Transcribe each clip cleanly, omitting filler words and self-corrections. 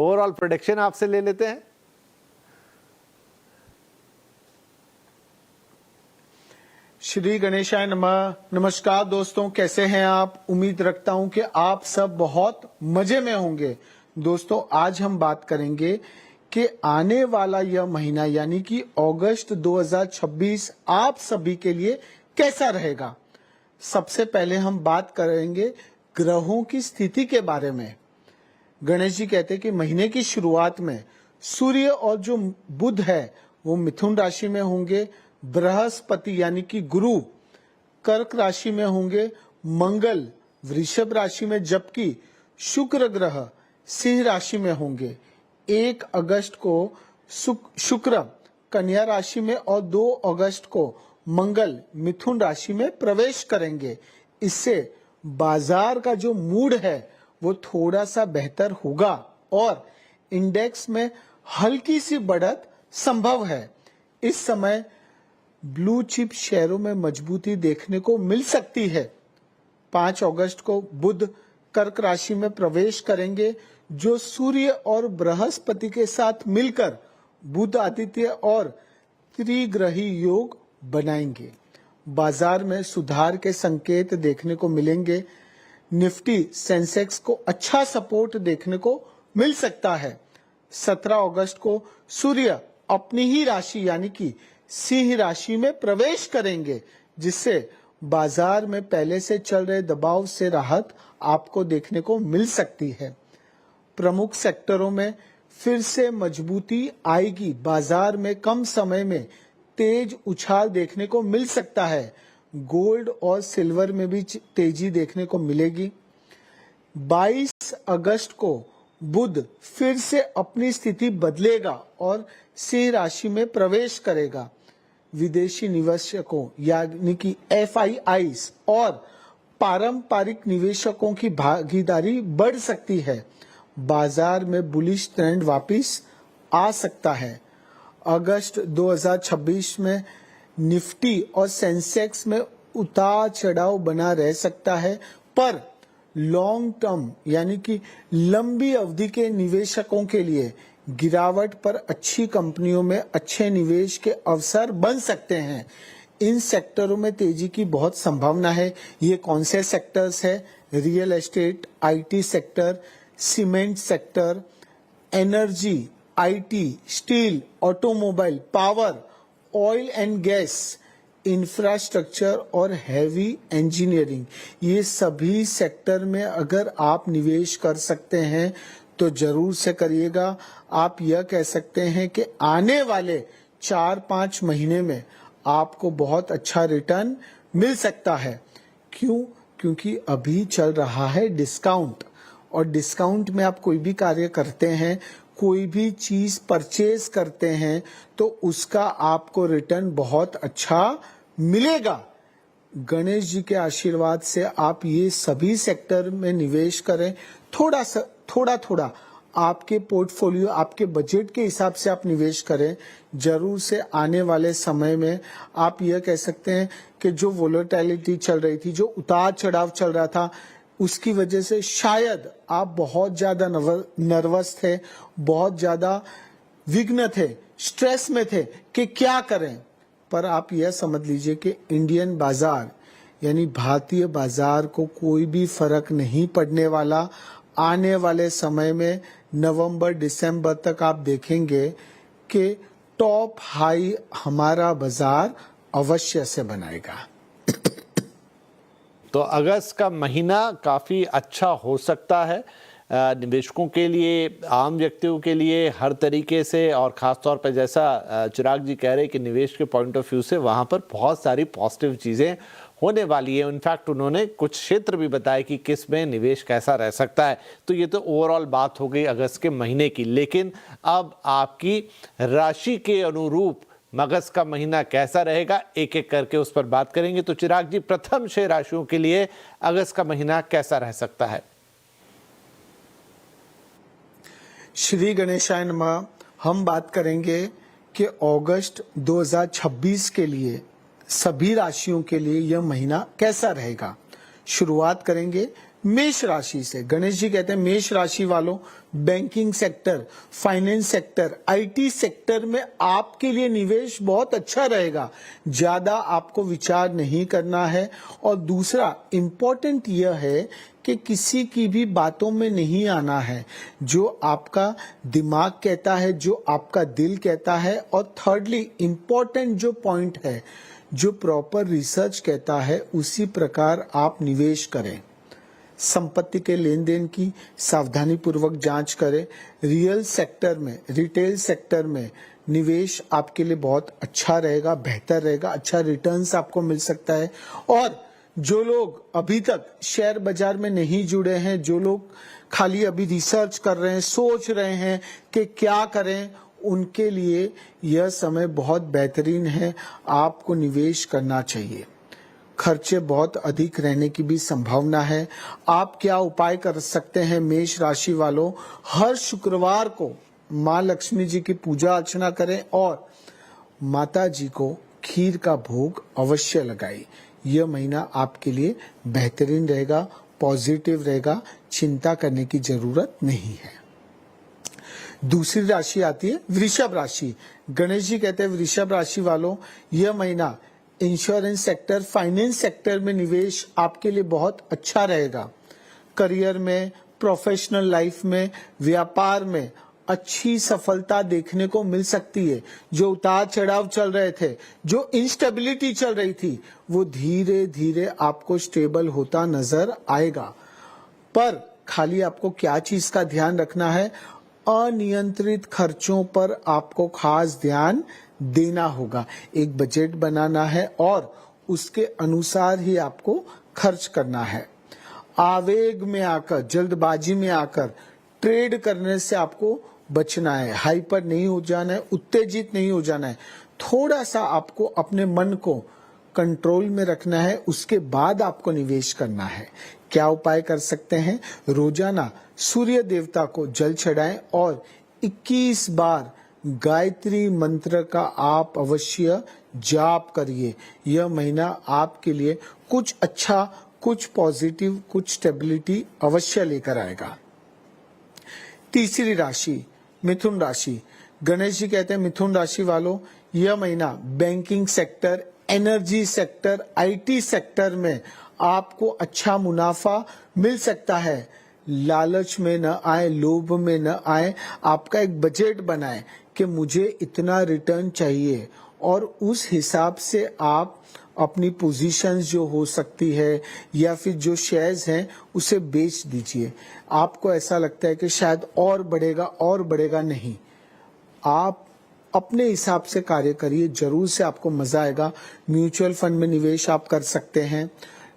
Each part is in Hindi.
ओवरऑल प्रोडिक्शन आपसे ले लेते हैं। श्री गणेशाय नमः। नमस्कार दोस्तों, कैसे हैं आप? उम्मीद रखता हूं कि आप सब बहुत मजे में होंगे। दोस्तों, आज हम बात करेंगे कि आने वाला यह महीना यानी कि अगस्त 2026 आप सभी के लिए कैसा रहेगा। सबसे पहले हम बात करेंगे ग्रहों की स्थिति के बारे में। गणेश जी कहते हैं कि महीने की शुरुआत में सूर्य और जो बुध है वो मिथुन राशि में होंगे, बृहस्पति यानी कि गुरु कर्क राशि में होंगे, मंगल वृषभ राशि में, जबकि शुक्र ग्रह सिंह राशि में होंगे। 1 अगस्त को शुक्र कन्या राशि में और 2 अगस्त को मंगल मिथुन राशि में प्रवेश करेंगे। इससे बाजार का जो मूड है वो थोड़ा सा बेहतर होगा और इंडेक्स में हल्की सी बढ़त संभव है। इस समय ब्लू चिप शेयरों में मजबूती देखने को मिल सकती है। 5 अगस्त को बुध कर्क राशि में प्रवेश करेंगे, जो सूर्य और बृहस्पति के साथ मिलकर बुध आदित्य और त्रिग्रही योग बनाएंगे। बाजार में सुधार के संकेत देखने को मिलेंगे। निफ्टी सेंसेक्स को अच्छा सपोर्ट देखने को मिल सकता है। 17 अगस्त को सूर्य अपनी ही राशि यानी कि सिंह राशि में प्रवेश करेंगे, जिससे बाजार में पहले से चल रहे दबाव से राहत आपको देखने को मिल सकती है। प्रमुख सेक्टरों में फिर से मजबूती आएगी। बाजार में कम समय में तेज उछाल देखने को मिल सकता है। गोल्ड और सिल्वर में भी तेजी देखने को मिलेगी। 22 अगस्त को बुध फिर से अपनी स्थिति बदलेगा और सिंह राशि में प्रवेश करेगा। विदेशी निवेशकों यानी कि FIIs और पारंपरिक निवेशकों की भागीदारी बढ़ सकती है। बाजार में बुलिश ट्रेंड वापस आ सकता है। अगस्त 2026 में निफ्टी और सेंसेक्स में उतार चढ़ाव बना रह सकता है, पर लॉन्ग टर्म यानी कि लंबी अवधि के निवेशकों के लिए गिरावट पर अच्छी कंपनियों में अच्छे निवेश के अवसर बन सकते हैं। इन सेक्टरों में तेजी की बहुत संभावना है। ये कौन से सेक्टर्स है? Real estate, IT sector, cement sector, energy, IT, steel, automobile, power, oil and gas, infrastructure और हैवी इंजीनियरिंग। ये सभी सेक्टर में अगर आप निवेश कर सकते हैं तो जरूर से करिएगा। आप यह कह सकते हैं कि आने वाले 4-5 महीने में आपको बहुत अच्छा रिटर्न मिल सकता है। क्यों? क्योंकि अभी चल रहा है डिस्काउंट, और डिस्काउंट में आप कोई भी कार्य करते हैं, कोई भी चीज परचेज करते हैं, तो उसका आपको रिटर्न बहुत अच्छा मिलेगा। गणेश जी के आशीर्वाद से आप ये सभी सेक्टर में निवेश करें। थोड़ा आपके पोर्टफोलियो, आपके बजट के हिसाब से आप निवेश करें। जरूर से आने वाले समय में आप यह कह सकते हैं कि जो वोलेटिलिटी चल रही थी, जो उतार चढ़ाव चल रहा था, उसकी वजह से शायद आप बहुत ज्यादा नर्वस थे, बहुत ज्यादा विघ्न थे, स्ट्रेस में थे कि क्या करें। पर आप यह समझ लीजिए कि इंडियन बाजार यानी भारतीय बाजार को कोई भी फर्क नहीं पड़ने वाला। आने वाले समय में नवंबर दिसंबर तक आप देखेंगे कि टॉप हाई हमारा बाजार अवश्य से बनाएगा। तो अगस्त का महीना काफ़ी अच्छा हो सकता है निवेशकों के लिए, आम व्यक्तियों के लिए, हर तरीके से। और ख़ास तौर पर जैसा चिराग जी कह रहे हैं कि निवेश के पॉइंट ऑफ व्यू से वहाँ पर बहुत सारी पॉजिटिव चीज़ें होने वाली है। इनफैक्ट उन्होंने कुछ क्षेत्र भी बताए कि किस में निवेश कैसा रह सकता है। तो ये तो ओवरऑल बात हो गई अगस्त के महीने की, लेकिन अब आपकी राशि के अनुरूप अगस्त का महीना कैसा रहेगा, एक एक करके उस पर बात करेंगे। तो चिराग जी, प्रथम 6 राशियों के लिए अगस्त का महीना कैसा रह सकता है? श्री गणेशाय नमः। हम बात करेंगे कि अगस्त 2026 के लिए सभी राशियों के लिए यह महीना कैसा रहेगा। शुरुआत करेंगे मेष राशि से गणेश जी कहते हैं मेष राशि वालों, banking sector, finance sector, IT sector में आपके लिए निवेश बहुत अच्छा रहेगा। ज्यादा आपको विचार नहीं करना है। और दूसरा इंपॉर्टेंट यह है कि किसी की भी बातों में नहीं आना है। जो आपका दिमाग कहता है, जो आपका दिल कहता है, और थर्डली इंपॉर्टेंट जो पॉइंट है, जो प्रॉपर रिसर्च कहता है, उसी प्रकार आप निवेश करें। संपत्ति के लेन देन की सावधानी पूर्वक जांच करें। रियल सेक्टर में, रिटेल सेक्टर में निवेश आपके लिए बहुत अच्छा रहेगा, बेहतर रहेगा, अच्छा रिटर्न्स आपको मिल सकता है। और जो लोग अभी तक शेयर बाजार में नहीं जुड़े हैं, जो लोग खाली अभी रिसर्च कर रहे हैं, सोच रहे हैं कि क्या करें, उनके लिए यह समय बहुत बेहतरीन है। आपको निवेश करना चाहिए। खर्चे बहुत अधिक रहने की भी संभावना है। आप क्या उपाय कर सकते हैं मेष राशि वालों? हर शुक्रवार को माँ लक्ष्मी जी की पूजा अर्चना करें और माता जी को खीर का भोग अवश्य लगाएं। यह महीना आपके लिए बेहतरीन रहेगा, पॉजिटिव रहेगा, चिंता करने की जरूरत नहीं है। दूसरी राशि आती है वृषभ राशि। गणेश जी कहते हैं वृषभ राशि वालों, यह महीना इंश्योरेंस सेक्टर, फाइनेंस सेक्टर में निवेश आपके लिए बहुत अच्छा रहेगा। करियर में, प्रोफेशनल लाइफ में, व्यापार में अच्छी सफलता देखने को मिल सकती है। जो उतार चढ़ाव चल रहे थे, जो इंस्टेबिलिटी चल रही थी, वो धीरे धीरे आपको स्टेबल होता नजर आएगा। पर खाली आपको क्या चीज का ध्यान रखना है? अनियंत्रित खर्चों पर आपको खास ध्यान देना होगा। एक बजट बनाना है और उसके अनुसार ही आपको खर्च करना है। आवेग में आकर, जल्दबाजी में आकर ट्रेड करने से आपको बचना है। हाइपर नहीं हो जाना है, उत्तेजित नहीं हो जाना है। थोड़ा सा आपको अपने मन को कंट्रोल में रखना है, उसके बाद आपको निवेश करना है। क्या उपाय कर सकते हैं? रोजाना सूर्य देवता को जल चढ़ाएं और 21 बार गायत्री मंत्र का आप अवश्य जाप करिए। यह महीना आपके लिए कुछ अच्छा, कुछ पॉजिटिव, कुछ स्टेबिलिटी अवश्य लेकर आएगा। तीसरी राशि मिथुन राशि। गणेश जी कहते हैं मिथुन राशि वालों, यह महीना banking sector, energy sector, IT sector में आपको अच्छा मुनाफा मिल सकता है। लालच में न आए, लोभ में न आए। आपका एक बजट बनाए कि मुझे इतना रिटर्न चाहिए और उस हिसाब से आप अपनी पोजीशंस जो हो सकती है या फिर जो शेयर्स हैं उसे बेच दीजिए। आपको ऐसा लगता है कि शायद और बढ़ेगा, नहीं। आप अपने हिसाब से कार्य करिए, जरूर से आपको मजा आएगा। म्यूचुअल फंड में निवेश आप कर सकते हैं।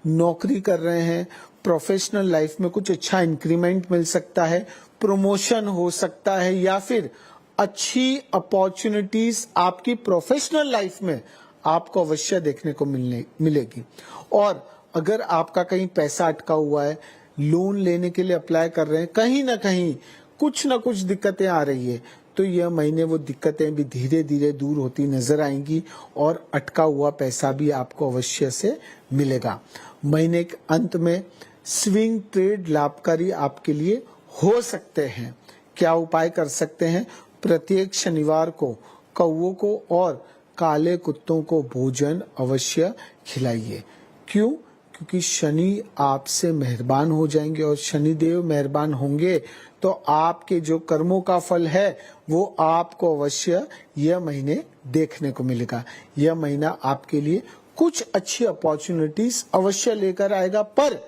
नौकरी कर रहे हैं, प्रोफेशनल लाइफ में कुछ अच्छा इंक्रीमेंट मिल सकता है, प्रमोशन हो सकता है, या फिर अच्छी अपॉर्चुनिटीज आपकी प्रोफेशनल लाइफ में आपको अवश्य देखने को मिलेगी। और अगर आपका कहीं पैसा अटका हुआ है, लोन लेने के लिए अप्लाई कर रहे हैं, कहीं ना कहीं कुछ ना कुछ दिक्कतें आ रही है, तो यह महीने वो दिक्कतें भी धीरे धीरे दूर होती नजर आएंगी और अटका हुआ पैसा भी आपको अवश्य से मिलेगा। महीने के अंत में स्विंग ट्रेड लाभकारी आपके लिए हो सकते हैं। क्या उपाय कर सकते हैं? प्रत्येक शनिवार को कौवों को और काले कुत्तों को भोजन अवश्य खिलाइए। क्यों? क्योंकि शनि आपसे मेहरबान हो जाएंगे और शनिदेव मेहरबान होंगे तो आपके जो कर्मों का फल है वो आपको अवश्य यह महीने देखने को मिलेगा। यह महीना आपके लिए कुछ अच्छी अपॉर्चुनिटीज अवश्य लेकर आएगा, पर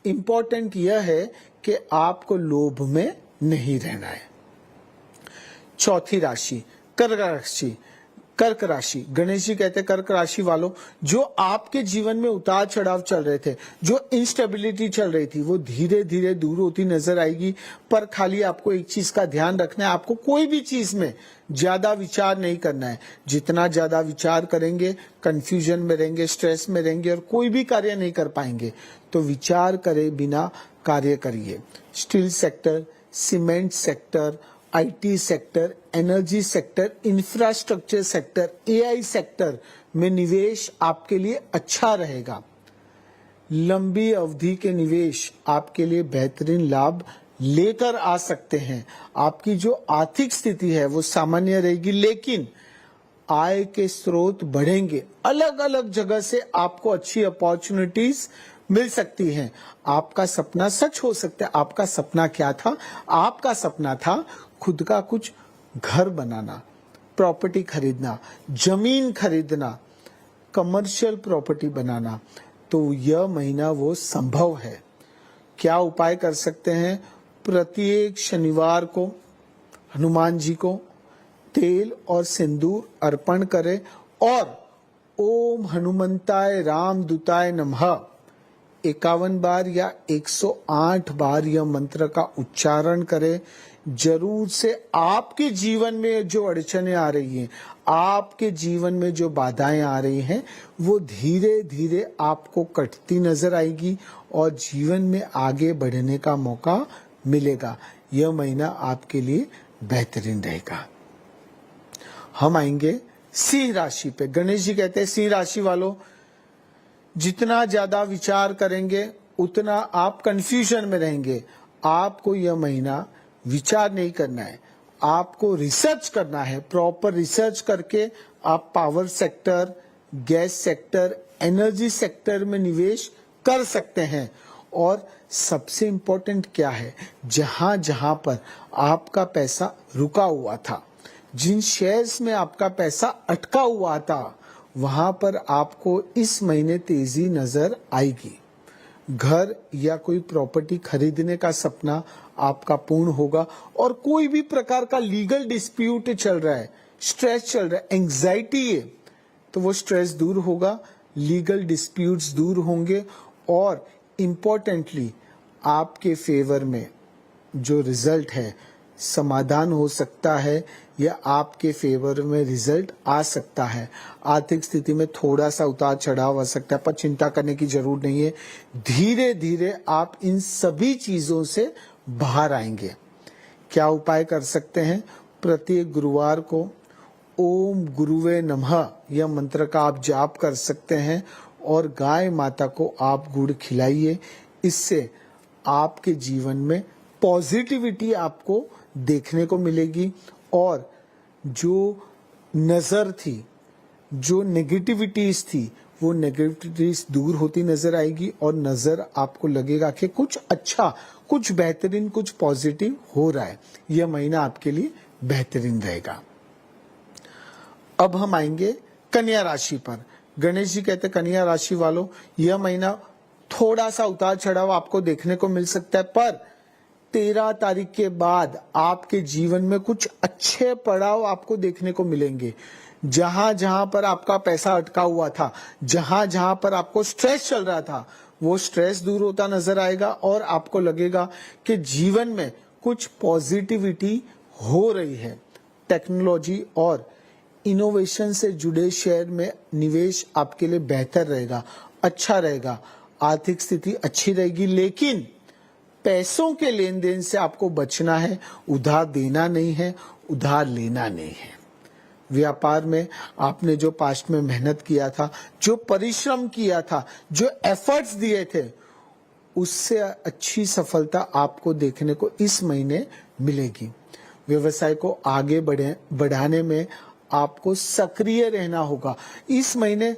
इंपॉर्टेंट यह है कि आपको लोभ में नहीं रहना है। चौथी राशि कर्क राशि। कर्क राशि, गणेश जी कहते हैं कर्क राशि वालों, जो आपके जीवन में उतार चढ़ाव चल रहे थे, जो इंस्टेबिलिटी चल रही थी, वो धीरे धीरे दूर होती नजर आएगी। पर खाली आपको एक चीज का ध्यान रखना है, आपको कोई भी चीज में ज्यादा विचार नहीं करना है। जितना ज्यादा विचार करेंगे कंफ्यूजन में रहेंगे, स्ट्रेस में रहेंगे और कोई भी कार्य नहीं कर पाएंगे। तो विचार करे बिना कार्य करिए। Steel sector, cement sector, IT sector, energy sector, infrastructure sector, AI sector में निवेश आपके लिए अच्छा रहेगा। लंबी अवधि के निवेश आपके लिए बेहतरीन लाभ लेकर आ सकते हैं। आपकी जो आर्थिक स्थिति है वो सामान्य रहेगी, लेकिन आय के स्रोत बढ़ेंगे। अलग अलग जगह से आपको अच्छी अपॉर्चुनिटीज मिल सकती हैं। आपका सपना सच हो सकता है। आपका सपना क्या था? आपका सपना था खुद का कुछ घर बनाना, प्रॉपर्टी खरीदना, जमीन खरीदना, कमर्शियल प्रॉपर्टी बनाना। तो यह महीना वो संभव है। क्या उपाय कर सकते हैं? प्रत्येक शनिवार को हनुमान जी को तेल और सिंदूर अर्पण करें और ओम हनुमंताय रामदूताय नमः 51 बार या 108 बार यह मंत्र का उच्चारण करें। जरूर से आपके जीवन में जो अड़चने आ रही हैं, आपके जीवन में जो बाधाएं आ रही हैं, वो धीरे धीरे आपको कटती नजर आएगी और जीवन में आगे बढ़ने का मौका मिलेगा। यह महीना आपके लिए बेहतरीन रहेगा। हम आएंगे सिंह राशि पे। गणेश जी कहते हैं सिंह राशि वालों, जितना ज्यादा विचार करेंगे उतना आप कंफ्यूजन में रहेंगे। आपको यह महीना विचार नहीं करना है, आपको रिसर्च करना है। प्रॉपर रिसर्च करके आप power sector, gas sector, energy sector में निवेश कर सकते हैं। और सबसे इंपॉर्टेंट क्या है, जहां जहां पर आपका पैसा रुका हुआ था, जिन शेयर्स में आपका पैसा अटका हुआ था, वहां पर आपको इस महीने तेजी नजर आएगी। घर या कोई प्रॉपर्टी खरीदने का सपना आपका पूर्ण होगा। और कोई भी प्रकार का लीगल डिस्प्यूट चल रहा है, स्ट्रेस चल रहा है, एंजाइटी है, तो वो स्ट्रेस दूर होगा, लीगल डिस्प्यूट्स दूर होंगे और इम्पोर्टेंटली आपके फेवर में जो रिजल्ट है समाधान हो सकता है या आपके फेवर में रिजल्ट आ सकता है। आर्थिक स्थिति में थोड़ा सा उतार चढ़ाव आ सकता है, पर चिंता करने की जरूरत नहीं है। धीरे धीरे आप इन सभी चीजों से बाहर आएंगे। क्या उपाय कर सकते हैं? प्रत्येक गुरुवार को ओम गुरुवे नमः यह मंत्र का आप जाप कर सकते हैं और गाय माता को आप गुड़ खिलाइए। इससे आपके जीवन में पॉजिटिविटी आपको देखने को मिलेगी और जो नजर थी, जो नेगेटिविटीज थी, वो नेगेटिविटीज दूर होती नजर आएगी और नजर आपको लगेगा कि कुछ अच्छा, कुछ बेहतरीन, कुछ पॉजिटिव हो रहा है। यह महीना आपके लिए बेहतरीन रहेगा। अब हम आएंगे कन्या राशि पर। गणेश जी कहते कन्या राशि वालों, यह महीना थोड़ा सा उतार चढ़ाव आपको देखने को मिल सकता है, पर 13 तारीख के बाद आपके जीवन में कुछ अच्छे पड़ाव आपको देखने को मिलेंगे। जहां जहां पर आपका पैसा अटका हुआ था, जहां जहां पर आपको स्ट्रेस चल रहा था, वो स्ट्रेस दूर होता नजर आएगा और आपको लगेगा कि जीवन में कुछ पॉजिटिविटी हो रही है। टेक्नोलॉजी और इनोवेशन से जुड़े शेयर में निवेश आपके लिए बेहतर रहेगा, अच्छा रहेगा। आर्थिक स्थिति अच्छी रहेगी, लेकिन पैसों के लेन देन से आपको बचना है। उधार देना नहीं है, उधार लेना नहीं है। व्यापार में आपने जो पास्ट में मेहनत किया था, जो परिश्रम किया था, जो एफर्ट्स दिए थे, उससे अच्छी सफलता आपको देखने को इस महीने मिलेगी। व्यवसाय को आगे बढ़ाने में आपको सक्रिय रहना होगा। इस महीने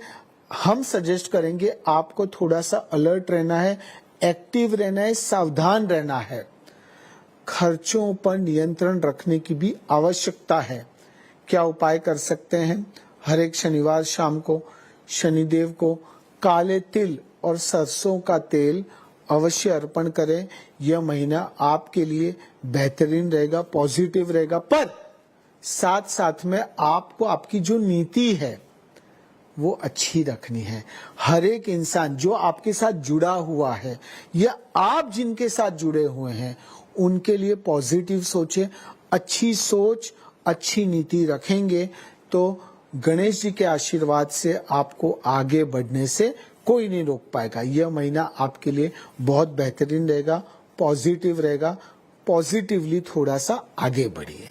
हम सजेस्ट करेंगे आपको थोड़ा सा अलर्ट रहना है, एक्टिव रहना है, सावधान रहना है। खर्चों पर नियंत्रण रखने की भी आवश्यकता है। क्या उपाय कर सकते हैं? हर एक शनिवार शाम को शनिदेव को काले तिल और सरसों का तेल अवश्य अर्पण करें। यह महीना आपके लिए बेहतरीन रहेगा, पॉजिटिव रहेगा, पर साथ साथ में आपको आपकी जो नीति है वो अच्छी रखनी है। हर एक इंसान जो आपके साथ जुड़ा हुआ है या आप जिनके साथ जुड़े हुए हैं, उनके लिए पॉजिटिव सोचे। अच्छी सोच, अच्छी नीति रखेंगे तो गणेश जी के आशीर्वाद से आपको आगे बढ़ने से कोई नहीं रोक पाएगा। यह महीना आपके लिए बहुत बेहतरीन रहेगा, पॉजिटिव रहेगा। पॉजिटिवली थोड़ा सा आगे बढ़िए।